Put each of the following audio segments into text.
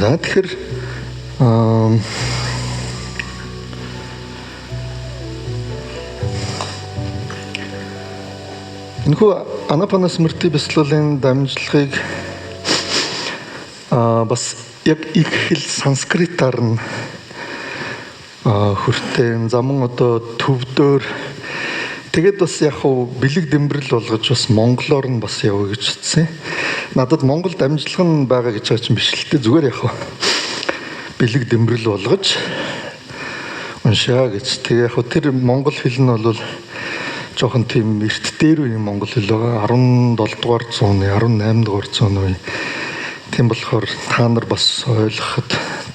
За тэгэхээр энэхүү Анапанасмрти бясалгалын дамжлагыг бас яг их хэл санскритаар нь хүртэн замун одоо төвдөр тэгээд бас яг хуу бэлэг дэмбэрэл болгож бас монголоор нь бас яваа гэж утсан. Надад монгол дамжлага нь байгаа гэж байгаа чинь биш л дээ, зүгээр яг хуу бэлэг дэмбэрэл болгож уншаа гэж. Тэгээ яг хуу тэр монгол хэл нь бол жоохон тийм эрт дээр үеийн монгол хэл байгаа. 17 дугаар зууны 18 дугаар зууны. Тийм болохоор та нар бас ойлгоход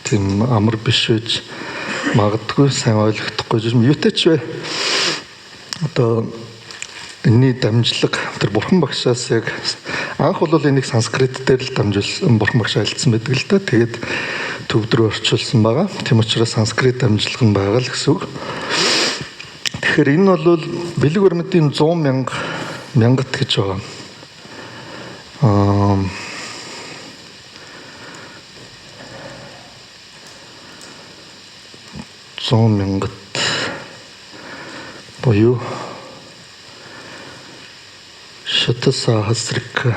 тийм амар биш үж магадгүй сайн ойлгохдохгүй юм. Юутэй ч вэ? Одоо энэний дамжлага тэр бурхан багшаас яг анх бол энийг санскрит дээр л дамжуулсан бурхан багш айлцсан байдаг л да. Тэгээд төвд рүү орчуулсан байгаа. Тийм учраас санскрит дамжлага нь байгаа л гэсэн үг. Тэгэхээр энэ бол бэлэг баримтын 100,000 мянгат гэж байгаа. 100,000 буюу Шатасахасрика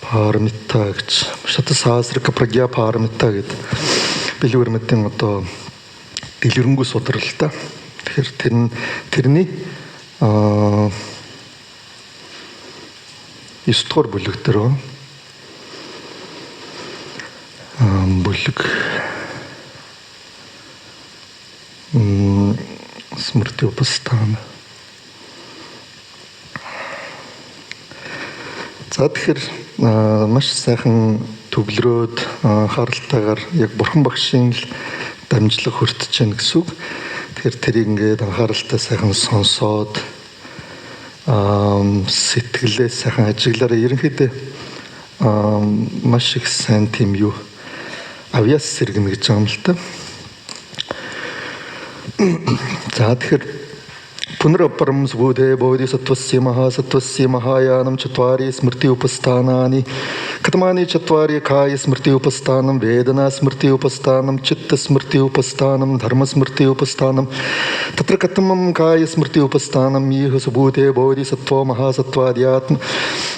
Парамита гэж Шатасахасрика Прагья Парамита гэдэг бэлэг баримтын одоо дэлгэрэнгүй судрал та. Тэгэхээр тэрний 9 дугаар бүлэг дээр бүлэг Смрти Упастана. За тэгэхээр маш сайхан төвлөрөөд анхааралтайгаар яг бурхан багшийн л дамжлага хүртэж байна гэсэн үг. Тэгэхээр тэрийг ингээд анхааралтай сайхан сонсоод сэтгэлээ сайхан ажиглаараа ерөнхийдөө маш их сайн тийм юу авьяас сэргэнэ гэж байгаа юм л та. За тэгэхээр Пунарапарам Свудhe Bodhisattвасya Mahasattvasya Mahayanam Chatvari Smrti Upasthanani Katmani Chatvari Kaya Smrti Upasthanam Vedana Smrti Upasthanam Chitta Smrti Upasthanam Dharma Smrti Upasthanam Tatra Katamam Kaya Smrti Upasthanam Yiha Subudhe Bodhisattva Mahasattva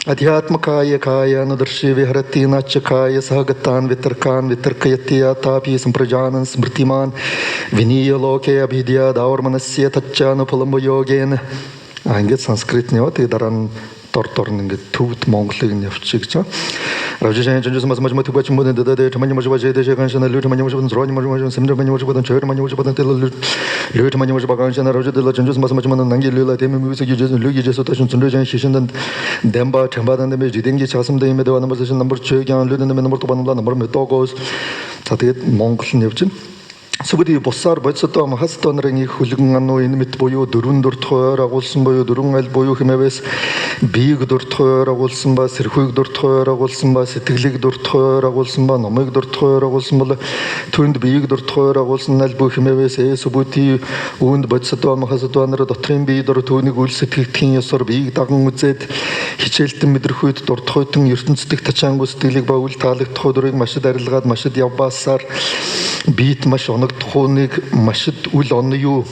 Adhyatma Kaya Kaya Nudarshi Viharati Nacha Kaya Sahagatan Vitarkan Vitarkayati Atapi Samprajanan Smrtiman Viniya Loke Abhidya Daurmanasya Tachana Palambo Йоген ингээд санскрит нь яваа. Тэгээд дараа нь дор ингээд төвд монголыг нь явчих гэж байна. Равжижан жинжс мас математик моден дэдэ тамани мож бажэ дэшэ ганшана лүт мани мож бон зрони мож мож сэмдэ мани мож бон чойр мани мож бон тэл лүт мани мож баганшана равжэ дэла жинжс мас мачман нанги лүла тэм мюзик жижэс лүги жэсо ташин цүндэжан шишэндэн дэмба тамбадан дэмэ жидэнги часамдэ имэдэ номер сэшин номер чойган лүдэн номер тубанла номер метогос. За тэгээд монгол нь явж байна. Сүбэди боссаар бодисото махасто нарын их хүлгэн ануу энэ мэт буюу дөрвөн дуртхойр агуулсан буюу дөрвөн аль буюу хэмээвээс биег дуртхойр агуулсан ба сэрхүйг дуртхойр агуулсан ба сэтгэлийг дуртхойр агуулсан ба номыг дуртхойр агуулсан бол түүнд биег дуртхойр агуулсан аль буюу хэмээвээс сүбэди үүнд бодисото махасто нарын дотрын бие дор түүнийг үл сэтгэгдхийн ёсоор биег даган үзээд хичээлтэн мэдрэхүйд дуртхойтон ертөнцийн тачаангуй сэтгэлийг ба үл таалагдах дөрвийг машид арилгаад машид явбаасаар биет маш оногдохоныг машид үл онно юу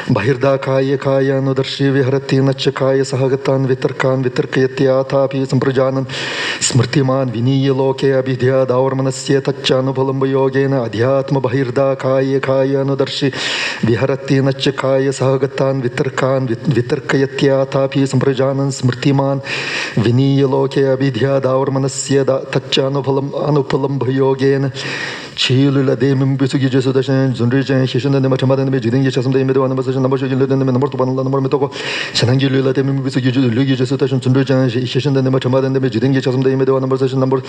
Bahirda Kaya Kaya Nudarshi Viharatina Chakaya Sahagatan Vitarkan Vitarkayatya Atapi Samprajanan Smrtiman Viniya Loke Abhidya Daurmanasya Tachanu Palambo Yogena Adhyatma Bahirda Kaya Kaya Nudarshi Viharatina Chakaya Sahagatan Vitarkan Vitarkayatya Atapi Samprajanan Smrtiman Viniya Loke Abhidya Daurmanasya Tachanu Palambo Yogena Chilula demim bisugi jesu dashan zunrijan shishanda nema chamadan me jidingi chasumda imedo anama sashan namar shogin ludan me namar tuban namar metoko shanangi lula demim bisugi lugi jesu dashan zunrijan shishanda nema chamadan me jidingi chasumda imedo anama sashan namar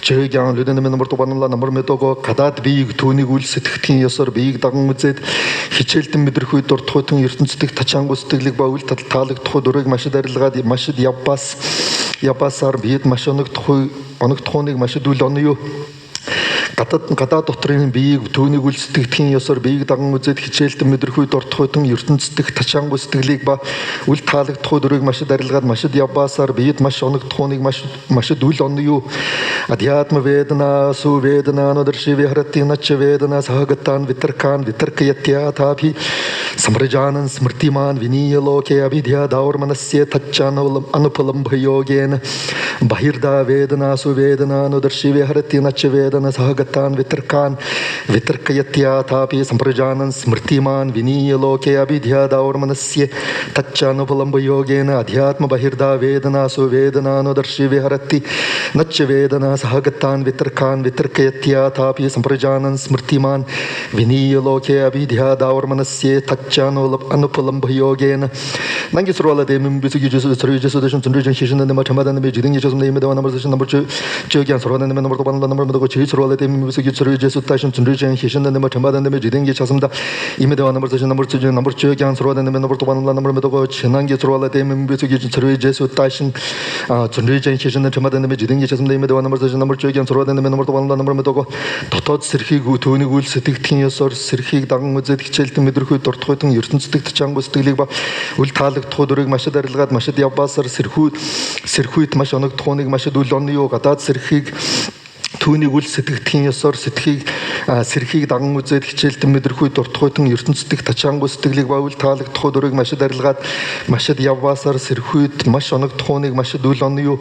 chögyan ludan me namar tuban namar metoko kadad biig түүнийг үл сэтгэхийн ёсоор биеийг даган үзээд хичээлтэн мэдрэхүй дуртахуйтан ертөнцийн тачаангуй сэтгэлийг ба үл таалагдах дөрөг машид арилгаад машид явбасаар биед маш оногдохыг машид үл оно юу гадаа дотрын биеийг түүнийг үл сэтгэхийн ёсоор биеийг даган үзээд хичээлдэн мэдрэх үед дуртахуйтан ертөнцийн тачаангуй сэтгэлийг ба үл таалагдах дөрөгийг машид арилгаад машид явбаасаар биед маш оногдохуныг машид үл онно юу адьяатма ведана су ведана нодэрши вихрати нача ведана сахагатан витаркан витаркаятья тапи самраджанан смртиман виния локе абидья даурманасье таччанавлам анупаламбхайогена бахирда ведана су ведана нодэрши вихрати нача ведана сахагатан витаркан витаркаятья тапи самраджанан смртиман виния локе абидья даурманасье таччанавламбхайогена адьяатма бахирда ведана су ведана нодэрши вихрати нача ведана сахагатан витаркан витаркаятья тапи самраджанан смртиман виния локе абидья даурманасье таччанавлам анупаламбхайогена Nangi surwala de mimbisi gi jesu suru jesu de shunjun jin hishin de mathama de jiding jesu de imeda number session number 2 jogyan surwala de number 1 number de chi surwala de mimbisi gi suru jesu tashin sunjun jin hishin de mathama de jiding jesu de imeda number session number 2 number jogyan surwala de number 1 number de chinangi surwala de mimbisi gi suru jesu tashin sunjun jin hishin de mathama de jiding jesu de imeda number session number jogyan surwala de number 1 number de дотоод сэрхийг түүнийг үл сэтгэгдхийн ёсоор сэрхийг даган үзээд хичээлдэн мэдрэх үед дуртахуйтан ертөнцийн тачаангуй сэтгэлийг ба үл таалагдах дөрөгийг машид арилгаад машид явбаасаар сэрхүйт маш оногдохуныг машид үл онно юу гадаад сэрхийг түүнийг үл сэтгэгдхийн ёсоор сэрхийг даган үзээд хичээлдэн мэдрэх үед дуртахуйтан ертөнцийн тачаангуй сэтгэлийг ба үл таалагдах дөрөгийг машид арилгаад машид явбаасаар сэрхүйт маш оногдохуныг машид үл онно юу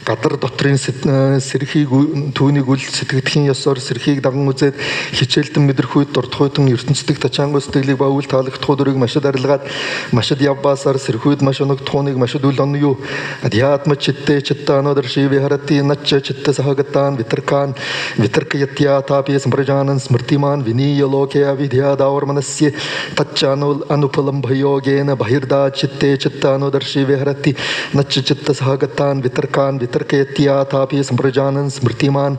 гадар дотрын сэрхийг түүнийг үл сэтгэгдхийн ёсоор сэрхийг даган үзээд хичээлдэн мэдрэх үед дуртахуйтан ертөнцийн тачаангуй сэтгэлийг ба үл таалагдах дөрөгийг машид арилгаад машид явбаасаар сэрхүйт маш оногдохуныг машид үл онно юу адьяатма читте читтанодэрши вихарати начча читта сахагатан витаркан витаркаятья тапи самраджанан смртиман виния локе авидья даурманасье таччанул анупаламбхайогена бахирда читте читтанодэрши вихарати начча читта сахагатан витаркан витаркаятья тапи самраджанан смртиман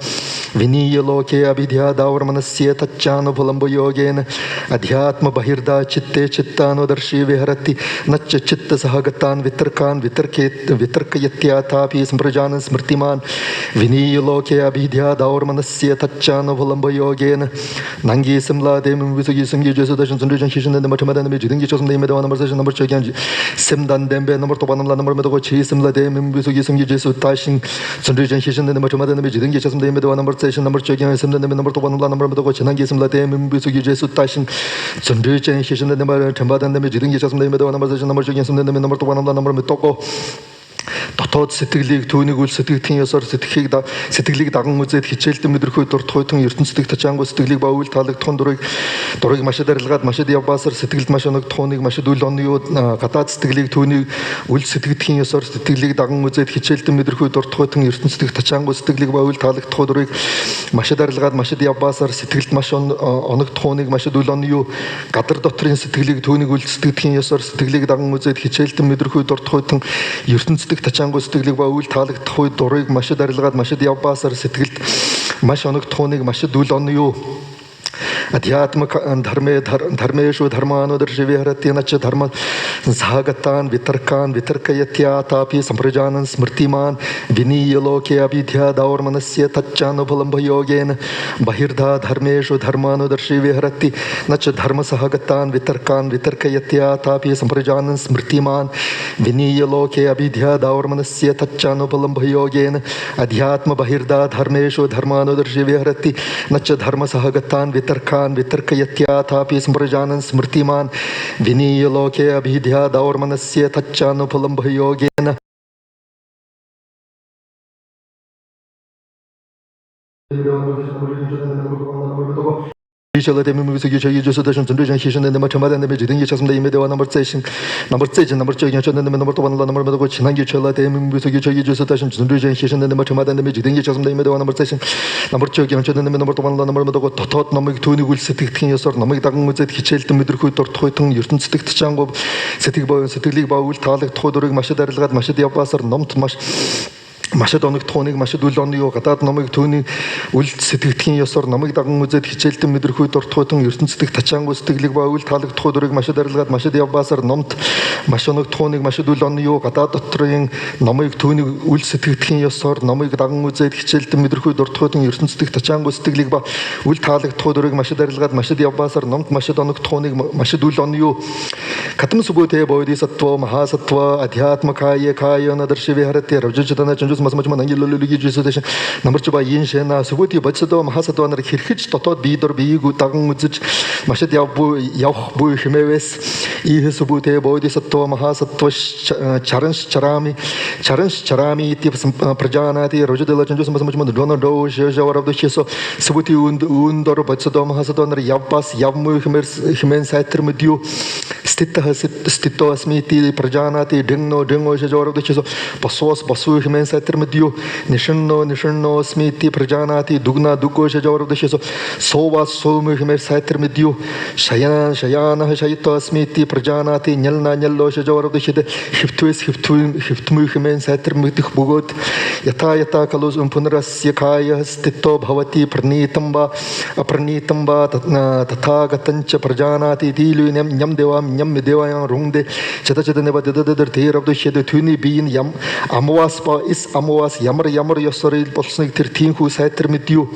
виния локе авидья даурманасье таччанупаламбхайогена адьяатма бахирда читте читтанодэрши вихарати начча читта сахагатан витаркан витаркаятья тапи самраджанан смртиман виния локе абидья даурманасье таччанупаламбхайогена Nangi simla de mimbisi simgi jesu dashin sunjun hishin de mathama de jiding jesu de imeda number session number chogyan simdan dembe number to banamla number medo chi simla de mimbisi simgi jesu tashin sunjun hishin de mathama de jiding jesu de imeda number session number chogyan simdan de number to banamla number medo chinangi simla de mimbisi jesu tashin sunjun hishin de mathama de jiding jesu de imeda number session number chogyan simdan de number to banamla number medo дотоод сэтгэлийг түүнийг үл сэтгэгдхийн ёсоор сэтгэлийг даган үзээд хичээлдэн мэдрэх үед дуртахуйтан ертөнцийн тачаангуй сэтгэлийг ба үл таалагдахын дурыг машид арилгаад машид явбаасаар сэтгэлд маш оногдохуныг машид үл онно юу гадаад сэтгэлийг түүнийг үл сэтгэгдхийн ёсоор сэтгэлийг даган үзээд хичээлдэн мэдрэх үед дуртахуйтан ертөнцийн тачаангуй сэтгэлийг ба үл таалагдах дурыг машид арилгаад машид явбаасаар сэтгэлд маш оногдохуныг машид үл онно юу гадар дотрын сэтгэлийг түүнийг үл сэтгэгдхийн ёсоор сэтгэлийг даган үзээд хичээлдэн мэдрэх үед дуртахуйтан ертөнцийн тачаангуй сэтгэлийг ба үл таалагдах үед дурыг машид арилгаад машид явбаасаар сэтгэлд маш оногдохуныг машид үл онно юу अध्यात्म धर्मेषु धर्मानुदर्शि विहरति न च धर्म सहागतान् वितर्कान् वितर्कयत्यातापि सम्प्रजानन् स्मृतिमान् विनीय लोके अभिध्या दौर्मनस्य तच्चानुभलम्भयोगेन बहिर्धा धर्मेषु धर्मानुदर्शि विहरति न च धर्मसहागतान् वितर्कान् वितर्कयत्यातापि सम्प्रजानन् स्मृतिमान् विनीय लोके अभिध्या दौर्मनस्य तच्चानुभलम्भयोगेन अध्यात्म बहिर्धा धर्मेषु धर्मानुदर्शि विहरति न च धर्मसहागतान् वितर्कान् वितर्कयत्यातापि सम्प्रजानन् स्मृतिमान् विनीय लोके अभिध्या दौर्मनस्य तच्चानुभलम्भयोगेन Number Машид оногдохыг машид үл оныг гадаад номыг түүний үл сэтгэгдхийн ёсоор номыг даган үзээд хичээлдэн мэдрэхүй дуртахуйтан ертөнцийн тачаангуй сэтгэлийг ба үл таалагдахгүй дурыг машид арилгаад машид явбаасаар номд маш оногдохыг машид үл оныг гадаад дотрын номыг түүний үл сэтгэгдхийн ёсоор номыг даган үзээд хичээлдэн мэдрэхүй дуртахуйтан ертөнцийн тачаангуй сэтгэлийг ба үл таалагдахгүй дурыг машид арилгаад машид явбаасаар номд машид оногдохыг машид үл оныг катам субуте бодисаттва махасаттва адхиатмакая каяна даршивихарати равжичдана масмачман ангиллолги жисэдэш намарч ба иншэна субути бацдо махасадванар хэрхэж дотоод биедор биеиг даган үзэж машид явах буй хэмээвэс ihe субуте бодисаттва махасаттва чаранш чарами тип прajанати рождела чанжус масмачман дона до жаваравдо чесо субути ундор бацдо махасадванар явбас явмуй хэмэн сайтер мэдю стито асмити прajанати дэнно жаваравдо чесо басу хэмэн сайтер медио нишэнно смити прajанати дугна дуго жаваравдашесо сова соумы хэмэр сайтер медио шаяна шайто смити прajанати нялло жаваравдашеде хивтмы хэмэн сайтер мэдих бөгөөд ята калус пунарас якая стито бхавати пранитамба татагатанча прajанати дилу ням медеваян рунгде чата неба дэдэр тэравдашеде түүний биеийн ям амвас амуас ямар ёсорил болсныг тэр тийхүү сайтар мэдюу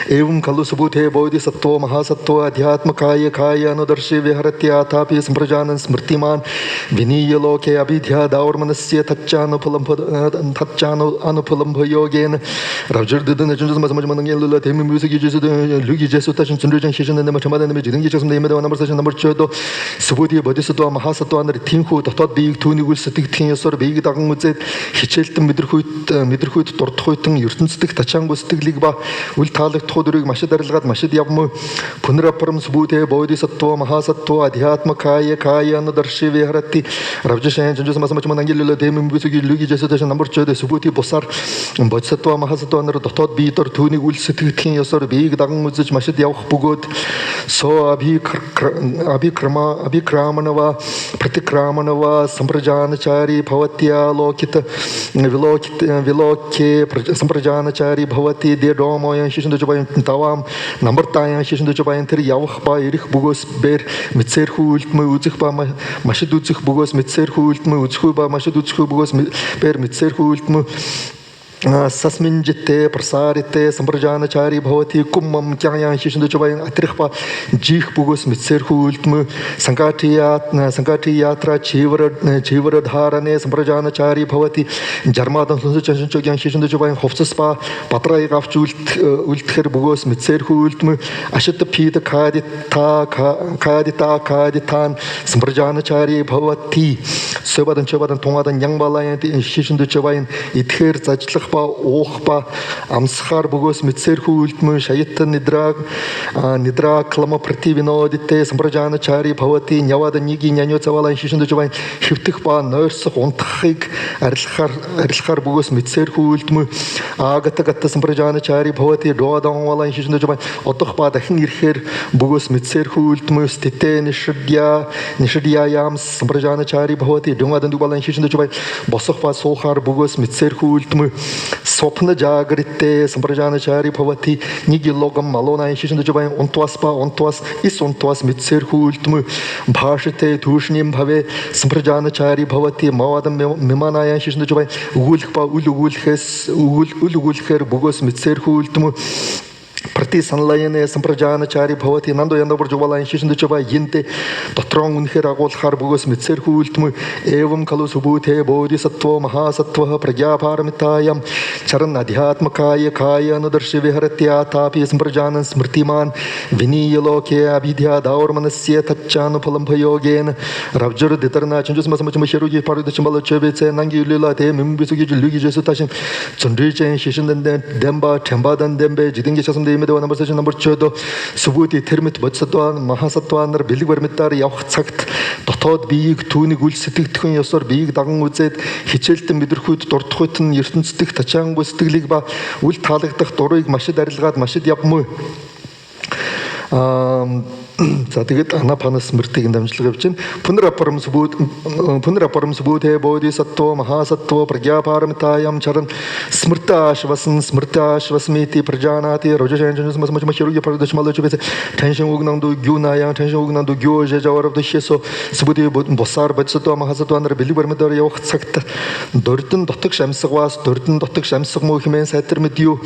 एवं खलु सुबुते बोधिसत्व महासत्व अध्यात्मकाय कायानुदर्शि विहरति आतापि संप्रजानन् स्मृतिमान् विनीय लोके अभिध्या दावर्मनस्य अनुफलं भयोगेन रवजर्दन जंजस मजमनंगे लुला तेमि म्यूजिक लुगी जेसु तशन चंद्रजन शेषन ने मठमाद ने जिदंगी चसम ने नंबर सेशन नंबर 14 सुबुति बोधिसत्व महासत्व анар тинхүү дотоод биеийг түүнийг үл сэтгэгдхийн ёсоор биеийг даган үзээд хичээлтэн мэдрэхүйд дурдахуйтан ертөнцийн тачаангуй сэтгэлийг ба үл таалагдах дөрийг машид арилгаад машид явму пунрапарам субуте бодисаттва махасаттва адхиатмакая каяनुदर्शि विहरति равжишэн чанжус масмачман ангилло дэми мүсүги луги жесэдэш номер 14 субути бусар бодисаттва махасаттва анар дотоод биедор түүнийг үл сэтгэгдхийн ёсоор биеийг даган үзэж машид явах бөгөөд со абикраманава пратикраманава сампраджаначари бхаватья локита вилоке сампраджаначари бхавати дедомоян шишин дэжбай тавам номер таян шишин дэжбай тэр явах ба ирэх бөгөөс бэр мэдсэрхүү үлдмэ үзэх ба машид үзэх бөгөөс мэдсэрхүү үлдмэ үзэхүү ба машид үзэхүү бөгөөс бэр мэдсэрхүү үлдмэ сасминжите прасарите сампраджаначари бхавати куммам кяян шишин дэжбай атрихба жих бөгөөс мэдсэрхүү үлдмэ сангати ятра чивра дharane сампраджаначари бхавати жармадан сүнсөж чанчогян шишин дэжбай хувцас ба батрайг авч үлдэхэр бөгөөс мэдсэрхүү үлдмэ ашит пида кадитан сампраджаначари бхавати сөбадан чөбадан тунгадан янгбалаян шишин дэжбай итгэхэр зажлах ба уух ба амсахаар бөгөөс мэдсэрхүү үлдмэ шаятан нидра клама противинодите сампраджаначари бхавати нявада ниги нянё цавалан шишин дэжбай хөвтөх ба нойрсох унтахыг арилахаар бөгөөс мэдсэрхүү үлдмэ агата сампраджаначари бхавати доадан валан шишин дэжбай одох ба дахин ирэхээр бөгөөс мэдсэрхүү үлдмэ стите нишдия ям сампраджаначари бхавати доадан дубалан шишин дэжбай босох ба суухаар бөгөөс мэдсэрхүү үлдмэ स्वप्न जागृते संप्रजानचारी भवति निगी लोगम मलोनाय शिशुन дэжбай унтвас मित्सर्хүү үлдмэ भाषते दूषणीम भवे संप्रजानचारी भवति मवादम मिमानाय शिशुन дэжбай өгүүлэх ба үл өгүүлэхээр бөгөөс मित्сर्хүү үлдмэ प्रति санлаяне сампраджаначари бхавати нандо яндабар жувалан шишин дэжбай янте дотрон үнэхээр агуулахаар бөгөөс мэдсэрхүү үлдмэ эвэм калу субуте бодисаттва махасаттва прагяпарамитаям чаран адхиатмакая каяनुदर्शि विहरति आतापि сампраджанан смृतिमान् विनीय लोके अभिध्या दावर्मनस्य तच्चानुफलं भयोगेन равжыр дитарна чанжус масмачмашеруги паруды чимбала чөбеце нангиулила те мимбисуги луги жесу ташин цундричен шишинден демба тембадан дембе жидинги часам имэдэ номер 14 субути термит бодсодваа махасатваанар бэлэг баримтаар явах цагт дотоод биеийг түүнийг үл сэтгэгдэхүйн ёсоор биеийг даган үзээд хичээлтэн мэдрэхүйд дурдахүйт нь ертөнцийн тачаангуй сэтгэлийг ба үл таалагдах дурыг машид арилгаад машид явмуу За тэгээд Анапана смртыг дамжлага явж байна. Пунрапарам субудhe бодхисаттва махасаттва прагьяпарамитаям чаран смрташвасмити прajанати рожашанчнсмасмачмахируги парадашмалочбес tension угнанду гюная tension угнанду гюже жаваравдшесо субудhe босар бацаттва махасаттва андэр билибэрмэдэр явах цагт дөрдөн дотог шамсгвас дөрдөн дотог шамсг муу хэмээн сайтар мэдюу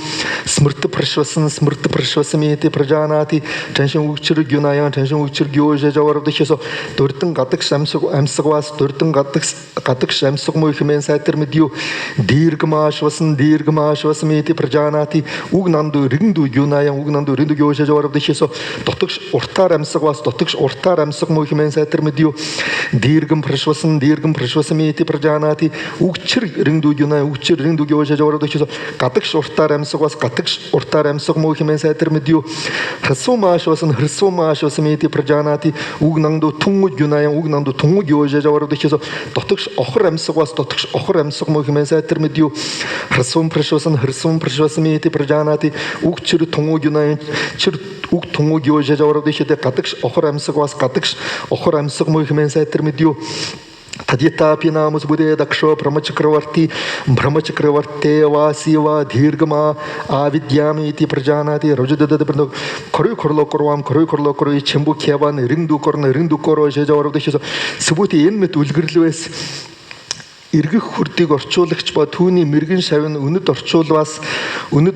смрт прашвасмити прajанати tension угчэр гюная tension угчэр гюже жаваравдшесо дөрдөн гадаг амсгвас дөрдөн гадаг шамсг муу хэмээн сайтар мэдюу диргмашвасмити прajанати угнанду ринду гюная угнанду ринду гюже жаваравдшесо дотогш уртаар амсгвас дотогш уртаар амсг муу хэмээн сайтар мэдюу диргм прашвасмити прajанати угчэр ринду гюная угчэр ринду гюже жаваравдшесо гадагш уртаар амсгвас гадагш уртаар амсг муу хэмээн сайтар мэдюу хрсумашвасмити прajанати угнанду тунгу гюная угнанду тунгу гюже жаваравдшесо дотогш охор амсгвас дотогш охор амсг муу хэмээн сайтар мэдюу хрсум прашвасмити прajанати угчэр тунгу гюная чэр уг тунгу гюже жаваравдшесо гадагш охор амсгвас гадагш охор амсг муу хэмээн сайтар мэдюу Тадьятапи намус буде дакшо брамачакраварти васива диргма авидьями ити прajанати рождадада брно корой корло чембу кяван ринду коро жаваравдшесо субути энмэт үлгэрлвэс эргэх хүрдийг орчуулагч ба түүний мэрэгэн шавны үнэт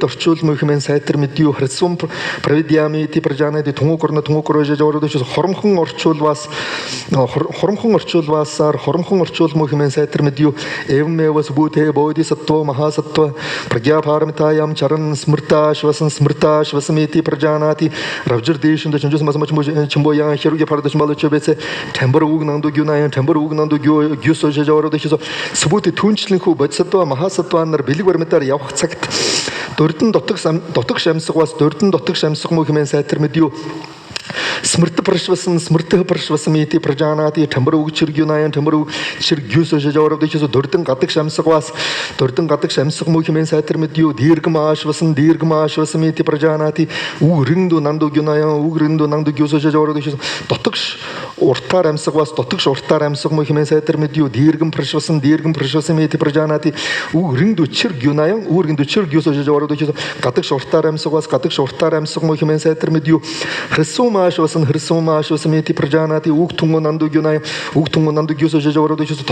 орчуулмуу хэмээн сайтар мэдюу хрсум правидьями ти прajанати тунгу коро жаваравдшесо хоромхон орчуулвасаар хоромхон орчуулмуу хэмээн сайтар мэдюу эвмэва субутэ бодхисаттва махасаттва прагьяпарамитаям чаран смрташвасмити прajанати равжир дэшүндэ чунжус масмачму чимбоян хируги парадашмалочбэсэ тембэр угнанду гюная гюсо жаваравдшесо Субути түнчлэнхүү бодисаттва махасаттва нар бэлэг баримтаар явах цагт дөрдөн дотог шамсгвас дөрдөн дотог шамсг муу хэмээн сайтар мэдюу смрт прашвасмити прajанати тембэр угчэр гюная тембэр угчэр гюсо жаваравдшесо дөрдөн гадаг шамсгвас дөрдөн гадаг шамсг муу хэмээн сайтар мэдюу диргмашвасмити прajанати угринду нанду гюная угринду нанду гюсо жаваравдшесо дотогш уртаар амсгвас дотогш уртаар амсг муу хэмээн сайтар мэдюу диргм прашвасмити прajанати угринду чэр гюная угринду чэр гюсо жаваравдшесо гадагш уртаар амсгвас гадагш уртаар амсг муу хэмээн сайтар мэдюу хрсумашвасмити прajанати уг тунгу нанду гюная уг тунгу нанду гюсо жаваравдшесо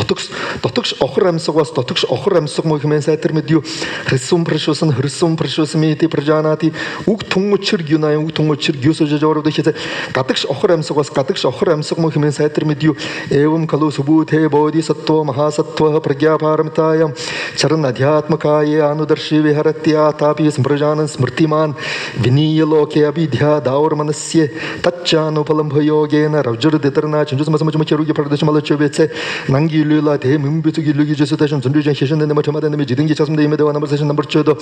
дотогш охор амсгвас дотогш охор амсг муу хэмээн сайтар мэдюу хрсум прашвасмити прajанати уг тунгу чэр гюная уг тунгу чэр гюсо жаваравдшесо гадагш охор амсгвас гадагш охор амсг муу хэмээн сайтар мэдюу эвэм калу субутэ бодхисаттва махасаттва прагьяпарамитаям чаран адьятмакае анударши вихаратья тапи смржанан смртиман винийялоке абидья даурманасье таччанупаламбхойогена равжурдитарна чунжусмасмачмахируги парадашмалочбэсэ нангилюла дэмэмбитугилуги жесуташын зунжужан хишэнэ наматамаданами жидинги часмда имэдэва намар сашын намар чөдө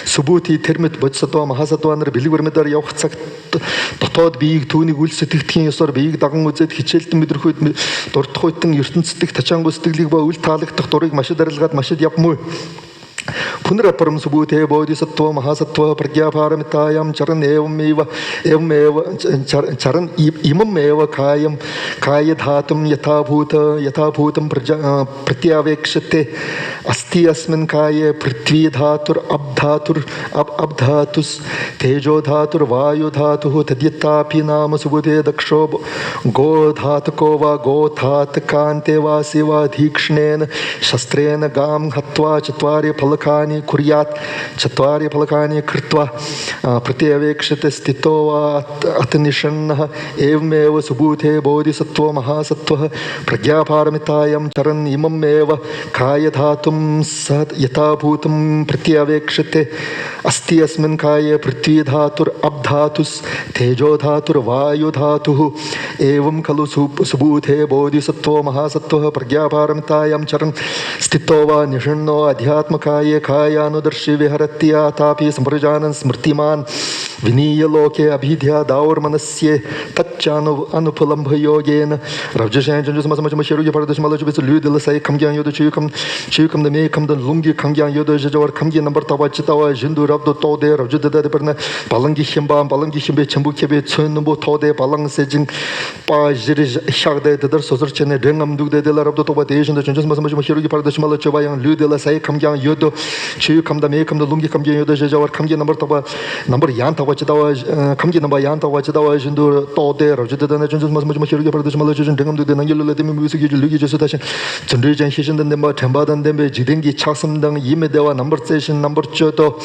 субути термит бодисаттва махасаттва нар бэлэг баримтаар явах цагт дотоод биеийг түүнийг үл сэтгэгдэхийн ёсоор биеийг даган үзээд хичээлтэн мэдрэх үед дурдах үйтэн ертөнцийн тачаангуй сэтгэлийг ба үл таалагдах дурыг машид арилгаад машид явмуу Пунрапарам субутэ бодхисаттва махасаттва прагьяпарамитаям чаран эвмэва чаран имамэва кая дхатам ятабхутам пратьявекшате асти асмин кае прithvi дхатур абдхатус тежо дхатур ваю дхату тадьятапи нама субутэ дакшо го дхатукова го дхатаканте васива дикшнена шастрена гам хатва чатвари Палакани курят чатвари палакани критва пратьявекшате ститова атнишанна эвмэва субутэ бодхисаттва махасаттва прагьяпарамитаям чаран имамэва кая дхатум сад ятабхутам пратьявекшате асти асмин кая прithvi дхатур абдхатус тежо дхатур ваю дхату эвэм калу субутэ бодхисаттва махасаттва прагьяпарамитаям чаран ститова нишанно адьятмакае кая анударши вихаратья тапи смржанан смртиман Viniyaloke abhidhya daurmanasye tatchanu anupalambhayogena Ravjashan Janjus Masamachamashiru Paradishmalajubis Ludilla Sai Kamgyan Yoda Chukam the May Kam the Lungi Kamgyan Yoda Jawar Kamgi number Tawachitawa Jindu Rabdo Tode Rajada Perna Palangi Shimba Palangi Shimbe Chambukebe Tsunumbo Tode Palang Sejin Pa Jirish Shagde the Sosarchen Dengam Dude de la Rabdo Tobatation the Janjus Masamachiru Paradishmalachabayan Ludilla Sai Kamgyan Yodo Chukam the May Kam the Lungi Kamgyan Yoda Jawar Kamgi number Yanta Wachitawa Kamgi number Yanta Wachitawa Jindu Tode Rajada Janjus Masamachiru Paradishmalachun Dengam Dude Nangulu let me music Lugi Jesutation Generation Hishan the Nemba Tamba than Dembe Jidengi Chasam Dang Yimedewa number station number Choto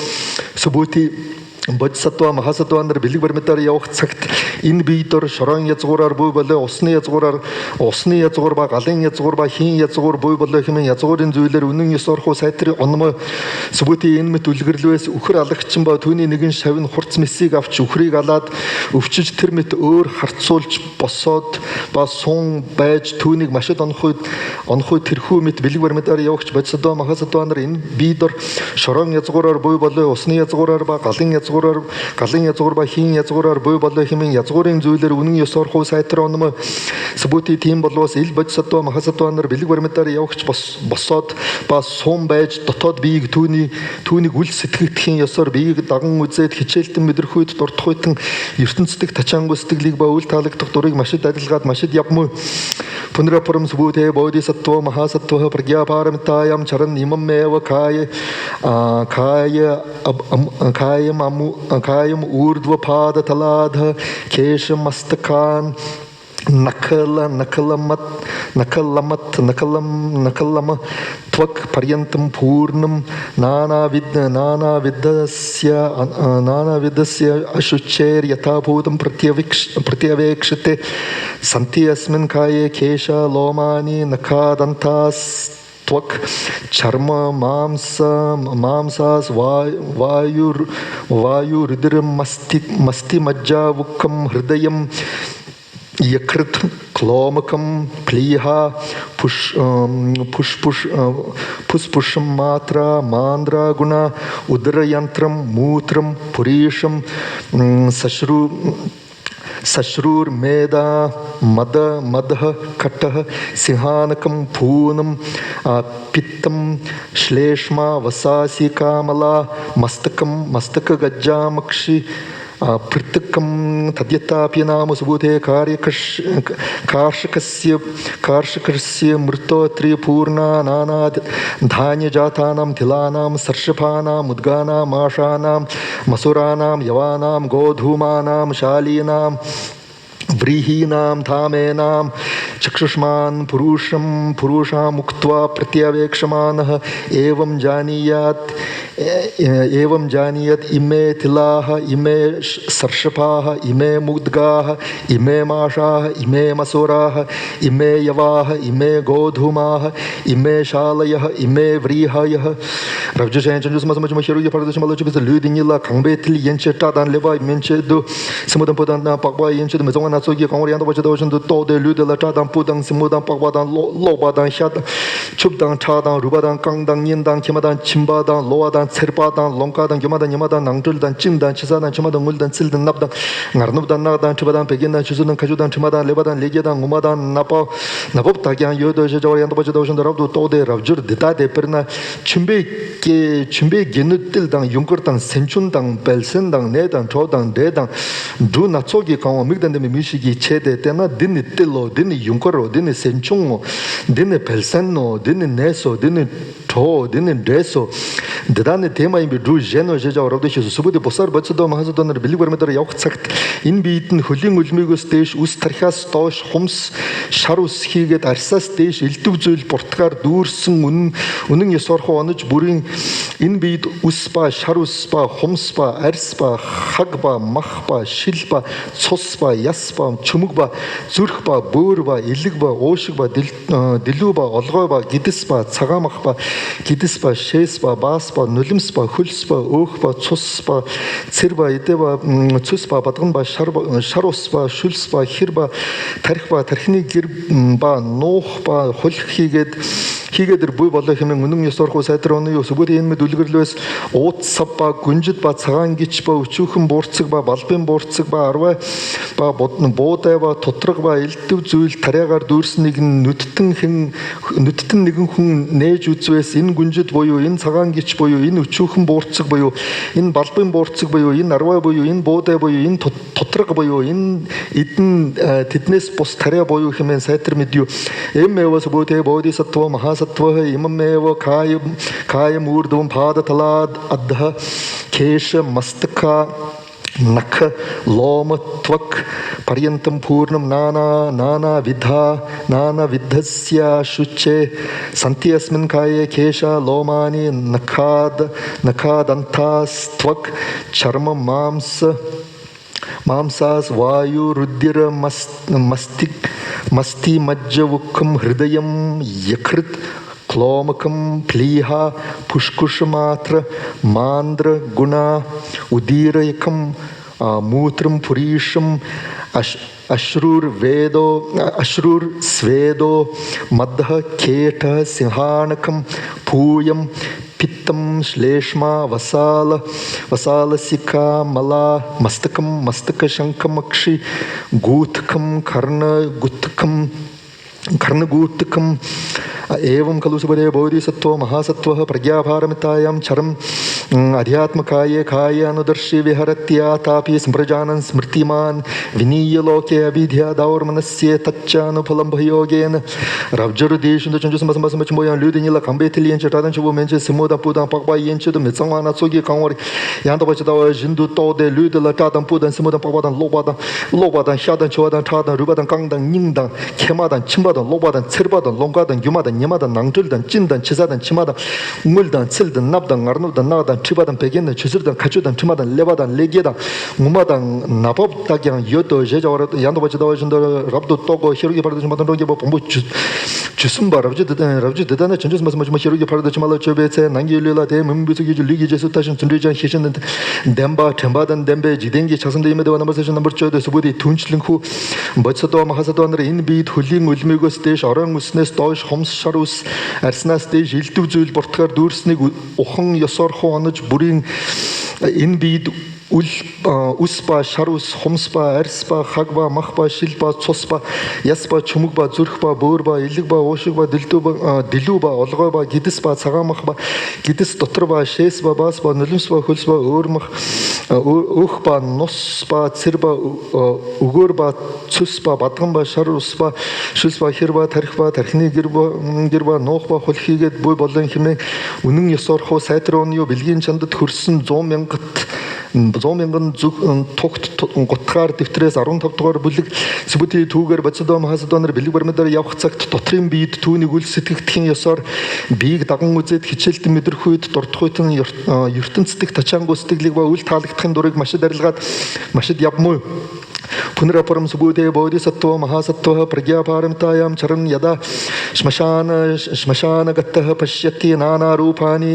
Subuti Bodhisattva Mahasatva and the Bilibarmetar Yok Sakt in Beator Sharang Yatsor Bubale Osni Yatzorba Galing Yatzorba Hin Yatzor Bubale Yatzor in Zuler Uning Sorho Satri Onma Subuti in Metulgurlues Ukralachimba Tuni Nigin Shavin Hortzmissig of Chukri Galat Ufchich Termit Ur Hartsolch Posot Basong Badge Tunig Mashet on Hut Tirhu mit Bilibarmetar Yok Bodhisattva Mahasatva and in Beator Sharang Yatzor Bubale Osni Yatzorba Galing Yatzor Galing Yatzorba Hin Yatzor Bubale Himin Yatzorin Zuler Uning Sorho Satronoma Subuti team Bolos Il Bodhisattva Mahasatva and Bilibarmetar Yok Basot Bas Home Badge Totod Big Tuni Gul Sitkin Yasor Big Dagang Muzet Hitchelton Midderhut Torthoiten Yurtenstik Tachangustik Lig Baul Talik Torik Mashid Adilgat Mashid Yapmu Punrapuram Subute Bodhisattva Mahasatva Pragya Paramitayam Charan Imam Meva Kayam Urdva Pada Taladha Kesham Mastakan Nakalamat Nakalama Twak Paryantam Purnam Nana Vidasya Ashucher Yatapudam Pratyavekshite Santiasmin Kaye Kesha Lomani Nakadantas Twak Charma Mamsas Vayu Ridram Masti Majja Vukam Hridayam Yakrit Klomakam Pliha Pusham Matra Mandra Guna Udarayantram Mutram Purisham Sashrur Meda Madha Kattah Sinhanakam Poonam Pittam Shleshma Vasasi Kamala Mastaka Gajjamakshi Pritakam Tadyata Pianama Subute Karshakasya Murto Tripurna Nana Dhanya Jatanam Tilanam Sarshapana Mudgana Mashanam Masuranam Yavanam Godhumanam Shalinam Vrihinam Thamenam Chakshushman Purusha Muktva Pratyavekshamanah Evam Janiyat Ime Tilaha Ime Sarshapaha Ime Mudgaha Ime Mashaha Ime Masuraha Ime Yavaha Ime Godhumaha Ime Shalayaha Ime Vrihayaha Ravjashan Janjus Masamachiru Paradishmalachubis Ludinilla Kangbetil Yencheta Dan Leva Menchedu Simudan Pudan Pakba Yenched Mezonga Natsuki Kongrian Vachadoshan to Tode Ludilla Tadan Pudan Simudan Pakbadan Lobadan Shat Chubdan Chadan Rubadan Kangdan Yindan Kimadan Chimbadan Loadan Serpadan Lonkadan Gimadan Yamadan Nangduldan Chindan Chisadan Chimadan Muldan Sildan Nabdan Narnubdan Nadan Chibadan Peginan Chisudan Kajudan Chimadan Lebadan Legiadan Umadan Napa Nabop Tagian Yodo Jawarian Vachadoshan the Rabdu Tode Ravjur Dita Perna Chimbe Genutildan Junkertan Senchundan Belsendan Nedan Chodan Dedan Do Natsogi Kong Migdan de Mishigi Chede Tena Dini Tillo Dini Junkero Dini Senchungo Dini Pelsenno Dini Neso Dini To Dini Deso Dedane Thema in Bidu Geno Jeja Rodisha Subudi Bosar Batsudo Mahazadon Bilibarmeter Yoksakt in Beaten Huling Ulmigo Stage Ustarhas Tosh Homs Sharus Higet Arsa Stage Iltuzul Portkar Dursun Uning Yasorho Anuch Buring in Beat Uspa Sharuspa Homspa Erspa Hagba Machpa Shilpa Sospa Yaspa Chumugba Zurkba Burba Iligba Oshigba Diluba Olgoba Gidispa Tsagamachba Gidispa Shespa Baspa Nulimspa Hulspa Ochba Tsuspa Tsirba Ideba Tsuspa Batanba Sharospa Shulspa Hirba Tarhba Tarhini Girba Nohba Holhiget хийгээдэр буй болоо хэмээн үнэн ёсорхоо сайдар оны сүбүрийн энэ мэд үлгэрлээс уут сав ба гүнжид ба цагаан гिच ба өчүүхэн буурцаг ба балбын буурцаг ба арвай ба буудай ба тутраг ба элдв зүйл тариагаар дүүрснийг нүдтэн нэгэн хүн нээж үзвээс энэ гүнжид буюу энэ цагаан гिच буюу энэ өчүүхэн буурцаг буюу энэ балбын буурцаг буюу энэ арвай буюу энэ буудай буюу энэ тутраг буюу энэ эдэн тэднээс бус тариа буюу хэмээн сайтар мэдю эмэва сүбүтэ бодисаттва махасаттва имэмэва каям урдум пада талад адха кеша мастака нак лома твак парьянтам пурнам нана видхасья шуче сантиасмин кае кеша ломани накадантас твак чарма मांसास वायु रुद्र मस्ति मज्जवुक्खम हृदयम यकृत क्लोमकम प्लीहा पुष्कुशमात्र मांद्र गुणा उदीरयकम मूत्रम पुरीशम अश्रूर स्वेदो मद्ध केट सिंहानकम पूयम पित्तम श्लेष्मा वसालसिका मला मस्तक शंखमक्षि गूथकम कर्णगूतकम एवं खलु सुबदे बोधिसत्व महासत्व प्रज्ञाभारमितायां चरम अध्यात्मकाये कायानुदर्शी विहरत्या तापि स्मृजानन् स्मृतिमान् विनीय लोके अभिध्या दावर्मनस्य तच्चानुफलं भयोगेन रवजरुदेशु चंजुसमसमचमोयां 류딩이라 감베틀리엔체 다단치고 멘체 스모다 부단 빡바이엔체도 메성마나 속이 강월이 양도바치다와 진두 또데 류들라 다단 부단 스모다 빡바단 로바단 샤단 초와단 타단 루바단 강단 닝단 케마단 침바단 로바단 츠르바단 롱가단 유마단 니마단 낭줄단 찐단 치사단 치마단 우물단 칠단 납단 아르노단 나단 치바단 베겐단 주스르단 카추단 치마단 레바단 레게단 우마단 나법다기랑 여도 제자와라 양도바치다와 진도 랍도 또고 히르기 바르듯이 마단 로게 bombu 주순바 랍지 대단한 전주스 말씀하시면 히르기 바르듯이 말로 저베체 난기일라 대 문부수기 리기 제수 타신 준비장 희신은 덴바 템바단 덴베 지dengi 차선대임에 대한 넘버세션 넘버 저도 수부디 둔칠링후 멋서도 마하서도 하늘 인비 훌링 울미고스 대시 어랑 우스네스 도시 홈스 샤루스 арснаас дэж элдв зүйл буртгаар дүүрснийг ухан ёсоор хоонож бүрийн энэ бид ус ба шарус хумс ба арс ба хаг ба мах ба шил ба цус ба яс ба чүмэг ба зүрх ба бөөр ба элэг ба уушиг ба дэлүү ба олгой ба гидс ба цагаан мах ба гидс дотор ба шээс ба бас ба нулимс ба хөлс ба өөр мах өөх ба нус ба цэр ба өгөр ба цус ба бадган ба шар ус ба шүлс ба хэр ба тархины гэр ба нуух ба хөлхийгээд буй болон хэмээн үнэн ёсоор хуу сайтар оны бэлгийн чандад хөрсөн 100 мянган тогт гутгаар дэвтрээс 15 дугаар бүлэг сүбүти түүгээр бацдоо махасдонор бэлэг бармадаар явах цагт дотрын биед түүнийг үл сэтгэгдэхин ёсоор биеийг даган үзээд хичээлтэн мэдрэх үед дурдахуйтан ертөнцийн тачаангуй сэтгэлийг ба үл таалагдахын дурыг машид арилгаад машид явмуу पुनरपरम सुबुधे बोधिसत्व महासत्व प्रज्ञापारमितायां चरन् यदा श्मशानगतः पश्यति नानारूपाणि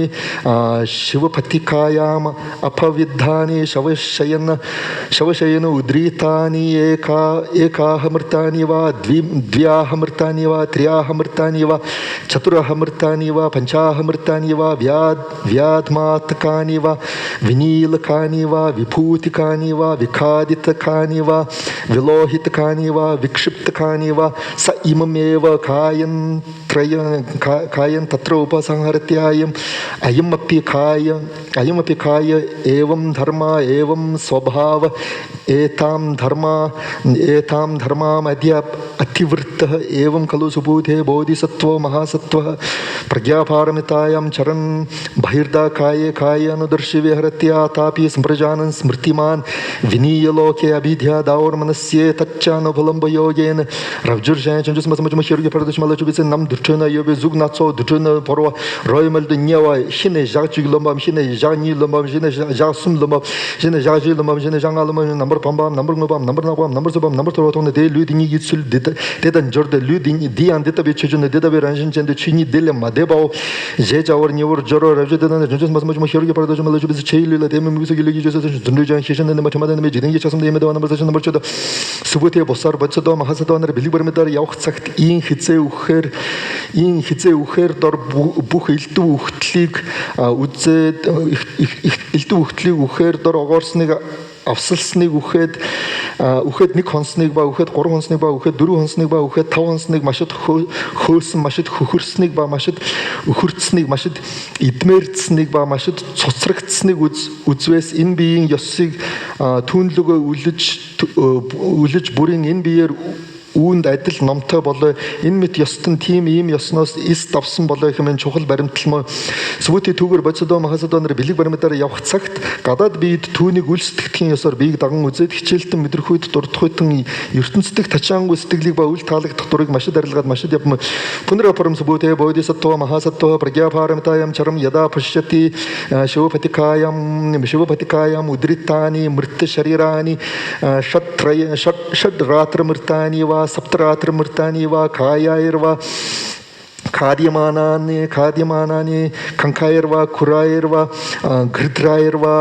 शिवपतिकायाम् अपविद्धानि शवशयन उद्रीतानि एकाः मृतानि वा द्व्याः मृतानि वा त्र्याः मृतानि वा चतुरः मृतानि वा पञ्चाः मृतानि वा व्याध्मातकानि वा विनीलकानि वा विभूतिकानि वा विखादितकानि वा विलोहितकानि वा विक्षिप्तकानि वा स इममेव कायं तत्र उपसंहरत्यायम् अयमपि काय एवं धर्म एवं स्वभाव एतां धर्माम् अतिवृत्तः एवं खलु सुबुधे बोधिसत्व महासत्व प्रज्ञापारमितायां चरन् बहिर्दा काये अनुदर्शि विहरत्या तापि सम्प्रजानन् स्मृतिमान् विनीय लोके अभिध्या दावर्मनस्य तच्चानुभलं योगेन ravjurjan chunjus masmachma hirge paradash malachubise nam dutuna yobe zugnatso dutuna porwa roymal de nyawa hine jagchi lombam hine jani lombam hine jagsum lombam hine jagi lombam hine jangalom number pambam number nobam number nabam number sobam number torotone de ludini gitsul dedan jorde ludini dian deta be chujune deta be ranjin chende chini dele madebao jejawor niwor joro ravjudan chunjus masmachma hirge paradash malachubise cheilila deme musugiligi jesu dundujan hishan de matamadan me jidingi chasam de medana number number choda Сүбүтэ босоор бодсодоо махасадоо нар бэлэг баримтаар явах цагт ийн хизээ өгөхээр ийн хизээ үхээр дор бүх элдв үхтлийг үзээд элдв үхтлийг үхээр дор огоорсныг авсалсныг үхээд нэг хонсныг ба үхээд 3 хонсныг ба үхээд 4 хонсныг ба үхээд 5 хонсныг машид хөөсөн машид хөхөрсныг ба машид өхөрцснийг машид идмэрцснийг ба машид цуцрагдсныг үзвээс энэ биеийн ёсыг түүнлөгөө үлж бүрийн энэ биеэр үүнд адил номтой болоо энэ мэт ёстон тим ийм ёсноос эс давсан болоо хэмээн чухал баримталмаа сүбүти түүгээр боцодоо махасадонор бэлэг баримтаар явах цагт гадаад биед түүнийг үл сэтгэхийн ёсоор биеийг даган үзээд хичээлтэн мэдрэх үед дурдахуйтан ертөнцийн тачаангуй сэтгэлийг ба үл таалагдах дурыг машид арилгаад машид явм пунра парам сүбүтэ бодисаттва махасаттва прагяпарамтаям чарам яда пашчати шивапатикаям удритани мрт шарирани шадратра мртани सप्तरात्र मृतानि वा कायायर्वा खाद्यमानानि कंकायर्वा खुरायर्वा घृद्रायर्वा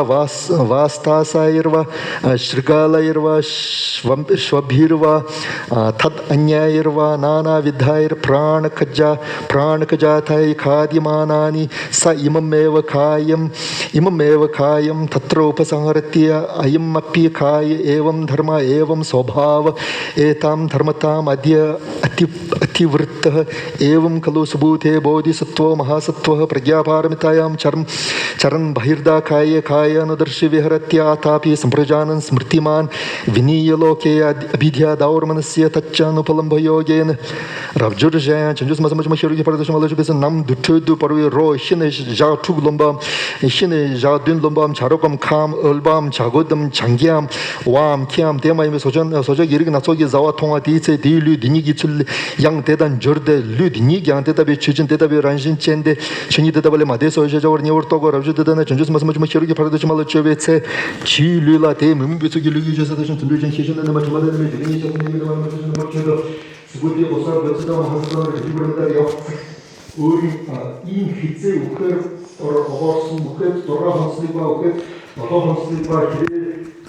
वास्तासायर्वा श्रृगालयर्वा श्वभिर्वा तद अन्यायर्वा नानाविधायर प्राणकजाताय खाद्यमानानि स इममेव कायं तत्र उपसंहरत्य अयमपि काय एवं धर्म एवं स्वभाव एतां धर्मताम् अद्य अतिवृत्तः एवं खलु सुबूते बोधिसत्त्वो महासत्त्वः प्रज्ञापारमितायां चरन् बहिर्दा कायानुदर्शि विहरत्यातापि सम्प्रजानन् स्मृतिमान् विनीयलोके अभिध्या दावर्मनस्य तच्चानुपलम्भयोगेन ravjurjaya chanjus masama shirugi paradasham alajubesa nam dutudu parwe ro shine ja tug lombam shine ja dun lombam charokam kam albam jagodam jangyam wam kiam 대마임의 소적 이르기 나속이 자와 통화 디체 디류 디니기 출양 대단 저르데 류 디니기 안 대답이 취진 대답이 란신첸데 전이 대답을 마데서 저저वर 니월도고 랍주드다나 전주스 마스마 시르기 파라도시 말로체베체 지류라 대문비서 길루기 저사다신 둘루전 시션나 마주마데메 디니 저님이 말마주는 법체도 스부디 오사 버츠다 하스다 리브런다리오 우리 이 히체 우케 어버스 우케 도라하스리바 우케 도라하스리바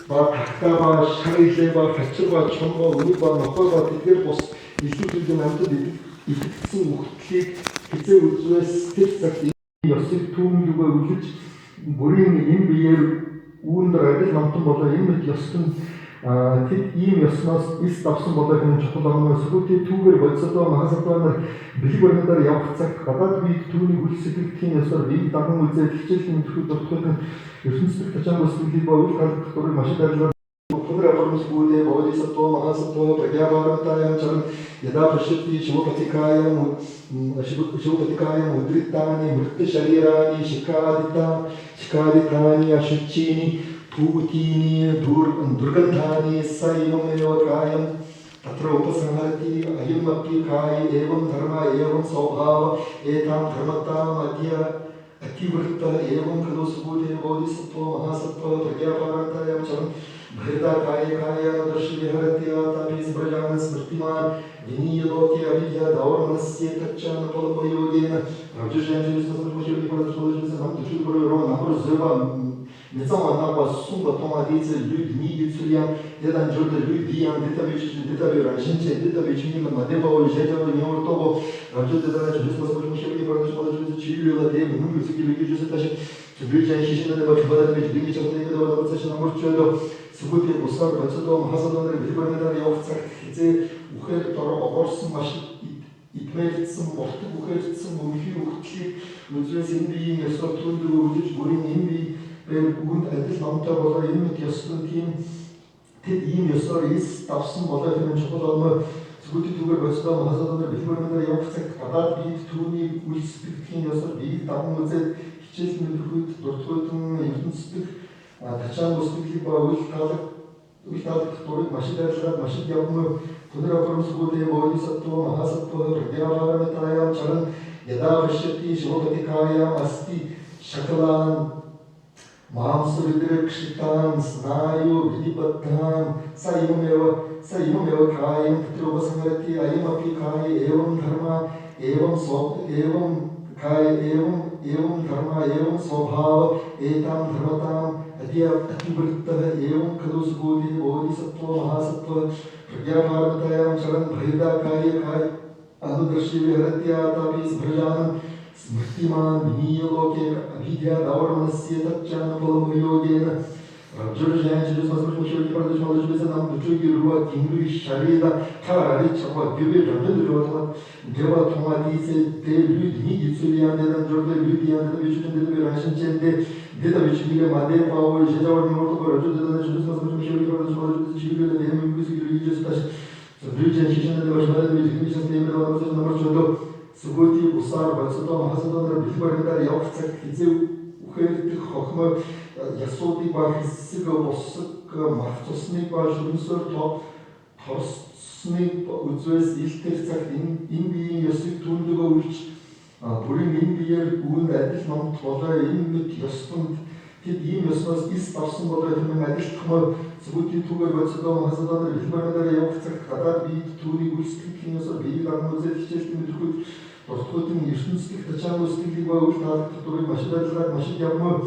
박타바 샤리제바 페츠바 촌바 우리바 노코바 디게르보스 이슈들도 남도 이득스 우클릭 그때 우주의 스텝스탁 여식 투움두가 우주지 모르는 인비엘 우운드라이드 남도 보다 인맥 여스튼 이 여스나스 이스탑슨 보다 그냥 조금만 수고티 투글 벌써도 마사도는 빌리버는다 약삭 가다 비 투니 우스틱킨 여서 비 다른 우제 기체신 투도 투는 요즘스틱 자장고 스틱이 바 우리 가족들을 마시다가 오늘 아버지 부대 보디서도 마사도 ප්‍රඥාපාරමතායම් චරණ यदा पश्यति शिवपतिकायं उद्रितानि मृत्युशरीराणि शिखादितानि अशुचीनि भूतीनि दुर्गन्धानि स एवमेव कायं तत्र उपसंहरति अयमपि काय एवं धर्म एवं स्वभाव एतां धर्मताम् अद्य अतिवृत्त एवं खलु सुबोधे बोधिसत्त्वो महासत्त्वः प्रज्ञापारमतायं चरन् बहिर्दा कायानुदर्शि विहरत्यातापि सम्प्रजानन् स्मृतिमान् विनीयलोके अभिध्या दावर्मनस्य तच्चानुपलम्भयोगेन ravjurjaya нам души ро набор зева нецама наба сумба томадице люди ниги цулян дедан жорда люди ян детаби раншинче детаби чинила мадеба жежава неортого ravjurjaya чужисмасмашмашеги парнашмалажузе чилила де мумюсики люди жусеташи ravjurjaya шишинада ба чубададами ждиги чахтега да варцашна мурчодо 수급이 보살 버츠도 하사돈을 밀버리다 явцах 이제 우헤 더러 어버스 맛이 이트메르츠 먹고 우헤르츠 몸이 우클릭 우즈에서 인비 예서 톤도 우즈 고린 인비 벨군 아들 남자 보다 인미 티었던 팀 이 예서 이스 답슨 보다 되는 초보다는 수급이 두고 버츠도 하사돈을 밀버리다 явцах 가다 비 투니 우스피킹 예서 비 다음 우제 히체스는 두고 dorthoytun ертөнцийн тачаан бүсгүйг ба үйл таалах турыг машидаалаад машид явна түнэр апрамсгуудын бодисаттва махасаттва прඥාපාරමිතායම් චරණ यदा पश्यति शिवपतिकायाम् अस्ति शकलान् मांसविद्रक्षितान् स्नायु विधिबद्धान् स इममेव कायं तत्र उपसंहरति अयमपि काय एवं धर्म एवं काय एवं धर्म एवं स्वभाव एतां धर्मताम् अद्य अतिवृत्तः एवं खलु सुबोधे बोधिसत्त्वो महासत्त्वः प्रज्ञापारमतायां चरन् बहिर्दा काय अनुदर्शिविहरत्यातापि स्मृजानं स्मृतिमान् विनीयलोके अभिद्या दावरमनस्य तच्चानुफलमयोगेन Джорджианчи возможно продаж молодежи нам дочуги руа кингли шарида тари чава гюбе жанден руа гева томатисе те люди гицулианден жорда людианден вичунден берашинченде деда вичунден маде пао жедавар морто рожден жудус возможно продаж молодежи чигиле дем мюзик религиous таш Джорджианчи ченде важмаде вичунден системе возможно номер 4 суботи усар бацото махасадон бифбардар явцак хизев ухэрдэх хохмо ясуудыг ба хэсэг босог махцсныг ба шүнсээр торсныг үзвэс илтэх цагт энэ биеийн ёсыг түндөгөө үлч бүрийн энэ биеэр үүнд адил номт болоо энэ мэд ёсонд тэд ийм ёсноос ис авсан болоо хэмээн адилтгмаар зүгтийн түгээр боцодоо хасадаар бэлмээрээр явах цагт гадаад биед түүнийг үлсгэхийн ёсоор биеийг армузэд хичээлтэн мэдрэхүйд дуртгуудын ертөнцийн тачаан үсгэлийг ба үл таалагдах дурыг машидаалгаад машид явмаар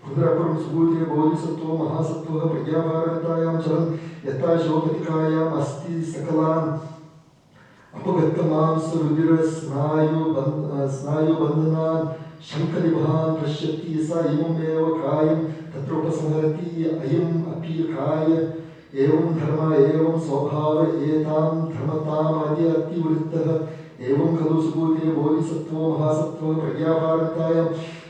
Пундрапурам Субудия Бодхисаттва Махасаттва Прагяваранатаям Чаран Ята Шопатикаям Асти Сакалан Апагаттамам Сурудира Снаю Банданан Шанкарибхан Прашяти Са Имамева Каям Татропасангарати Аям Апир Кая Эвам Дharma Эвам Свабхава Этам Дharmatам Ади Ати Вриттаха Эвам Калу Субудия Бодхисаттва Махасаттва Прагяваранатаям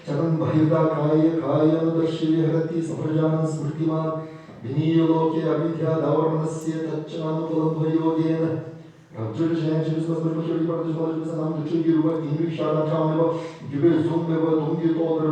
चरण बहिर्दा काय कायानुदर्शिविहरति सप्रजानं स्मृतिमान् विनीयलोके अविद्या दावरमनस्य तच्चानुफलमयोगेन Джорджианчи возможно продаж молодежи нам дочуги руа кингли шарида гюбе зумбева тунги тодр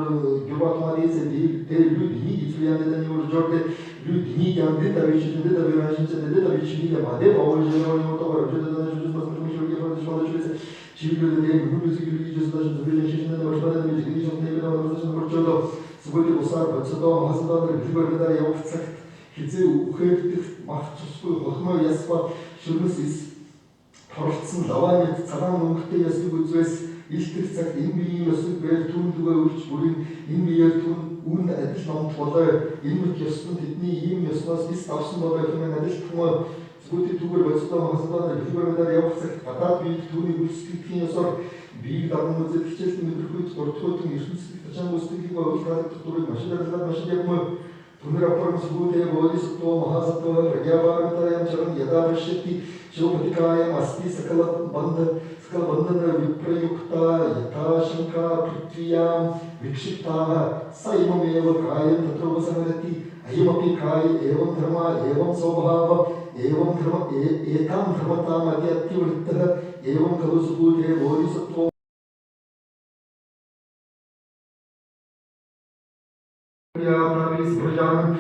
гюба томатисе те люди гицулианден жорде люди гиганде тавичинде тавирашинче де тавичинде маде паужерони мото рожден жудус возможно продаж молодежи чигилде мюзик религиous даже Джорджианчи возможно медицинский не возможно прочодо субботи усар бацодо махасадар бибердар явах цагт хизээ үхэгдэх махцусгүй хохмоо ясва шүмэс Торцсон лаваныг цагаан өнгөтэй ясыг үзвээс илтгэх цагт энэ биеийн ёсыг бээр түндүгэ өрч бүрийн энэ биеэр үүнд адил номт болоо энэ мэт ёсны тэдний ийм ёсноос бис авсан болоо хэмээн адилтгмаар зүгтийн түгээр боцтой хасадаар бэлбэрээр явах цагт гадаад биед түүнийг үлсгэхийн ёсоор биеийг даган үзэл хичээлтэн мэдрэхүйд дурдхуйтан ертөнцийн тачаан үсгэлийг бол таалагдах дурыг машинаалгаад машин явмаар Пундрапурам Субудия Бодхисаттва Махасаттва Прагяваранатаям Чаран Яда Прашяти Шопатикаям Асти Сакала Бандана Випраюкта Ята Шанка Притвиям Викшиптаха Са Имамева Каям Татропасангарати Аямапи Кай Эвам Дharma Эвам Свабхава Эвам Этам Дharmatам Ади Ати Вриттаха Эвам Калу Субудия Бодхисаттва Прожан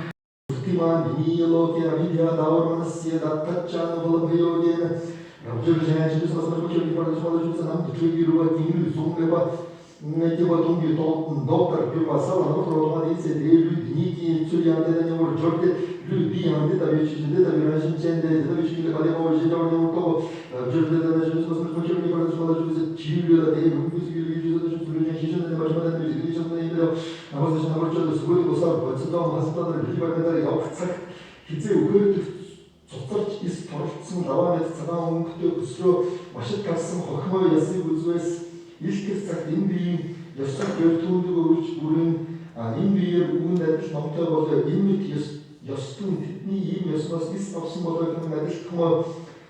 Стиман Винилоке Авидья Даурманасья Даттачанувалабхайогена Джорджианчи возможно продаж молодежи нам дочуги руа кингли зумбева Тиба тунги доктор Пюрвасала Нотrodомадисе де люди Цулианден Жорде люди Анде Тавичинде Тавирашинченде Тавичинде Калева Жидаварни Мутово Джорде Данажи возможно продаж молодежи Чилюда де Мюзик религиous Джорджианчи важмадан медицинский не Намазочно наоборот, субботи усар бацодоо махасадар бэлбэрээр явах цагт хизээ өгөөдөх цуцарч ис торцсон лаванад цагаан өнгөтэй өсрөө машид гарсан хохмоо ясыг үзвээс илтгэх цагт энэ биеийн ёсог бэртүүндэг өрж бүрэн энэ биеэр үүнд адил номтой болоо энэ мэт ёстон тэдний ийм ёсноос ис авсан болоо гэмээр адилтгмаар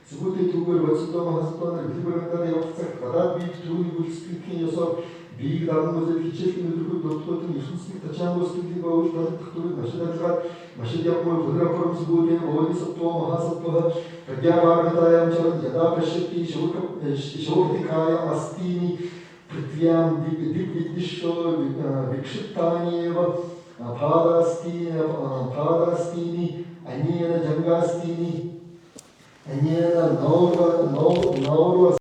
субботи түгээр бацодоо махасадар бэлбэрээр явах цагт гадаад биед түүнийг үлсгэхийн ёсоор биеийг даган үзэл хичээлтэн өдрөхөд дутгуудын ертөнцийн тачаан үсгэлийг бааж таалагдах дурыг машинаалгаад машид явмаар Пундрапурам Субудия Бодхисаттва Махасаттва Прагяваранатаям Чаран Яда Прашяти Шопатикаям Астини Притвиям Дигвиддишо Викшиптаниева Падастини Аньена Джангастини Аньена Наурва